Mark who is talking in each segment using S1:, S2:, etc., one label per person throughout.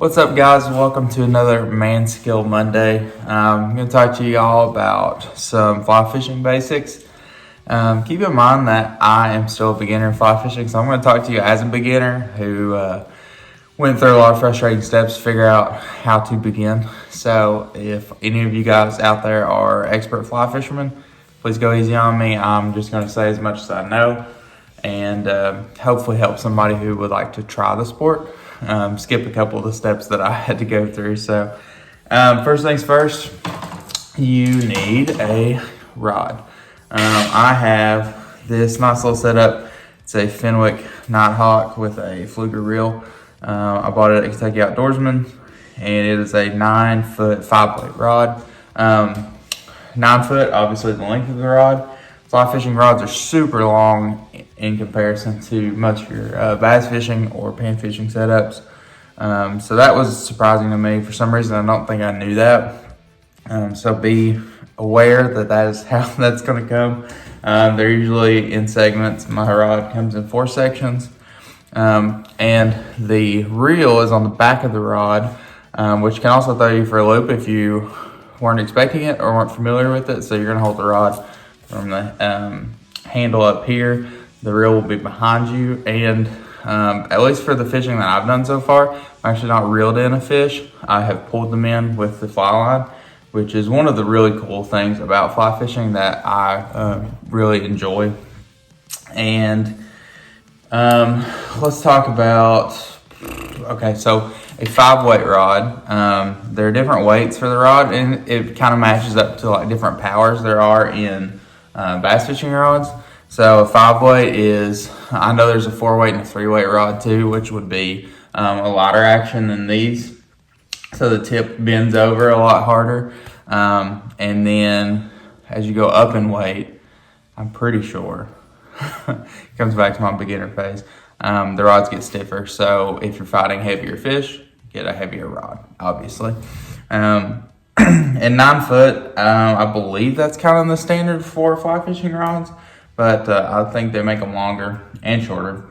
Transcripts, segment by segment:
S1: What's up, guys? Welcome to another Man Skill Monday. I'm going to talk to you all about some fly fishing basics. Keep in mind that I am still a beginner in fly fishing, so I'm going to talk to you as a beginner who went through a lot of frustrating steps to figure out how to begin. So if any of you guys out there are expert fly fishermen, please go easy on me. I'm just going to say as much as I know and hopefully help somebody who would like to try the sport. Skip a couple of the steps that I had to go through. So first things first, you need a rod. I have this nice little setup. It's a Fenwick Nighthawk with a Fluker reel. I bought it at Kentucky Outdoorsman, and it is a 9-foot 5-weight rod. 9 foot, obviously the length of the rod. Fly fishing rods are super long in comparison to much of your bass fishing or pan fishing setups. So that was surprising to me. For some reason, I don't think I knew that. So be aware that that is how that's going to come. They're usually in segments. My rod comes in 4 sections. And the reel is on the back of the rod, which can also throw you for a loop if you weren't expecting it or weren't familiar with it. So you're going to hold the rod from the handle up here. The reel will be behind you, and at least for the fishing that I've done so far, I've actually not reeled in a fish. I have pulled them in with the fly line, which is one of the really cool things about fly fishing that I really enjoy. And let's talk about, okay, so a 5-weight rod. There are different weights for the rod, and it kind of matches up to like different powers there are in bass fishing rods. So a 5-weight is, I know there's a 4-weight and a 3-weight rod too, which would be a lighter action than these. So the tip bends over a lot harder. And then as you go up in weight, I'm pretty sure, it comes back to my beginner phase, the rods get stiffer. So if you're fighting heavier fish, get a heavier rod, obviously. And 9 foot, I believe that's kind of the standard for fly fishing rods, but I think they make them longer and shorter.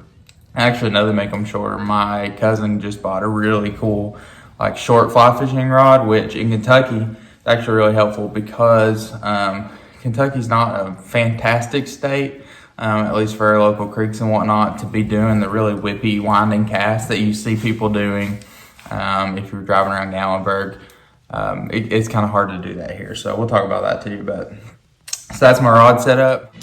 S1: I actually know they make them shorter. My cousin just bought a really cool, like short fly fishing rod, which in Kentucky is actually really helpful because Kentucky's not a fantastic state, at least for our local creeks and whatnot, to be doing the really whippy winding casts that you see people doing if you're driving around Gallenberg. It's kind of hard to do that here, so we'll talk about that too. But so that's my rod setup.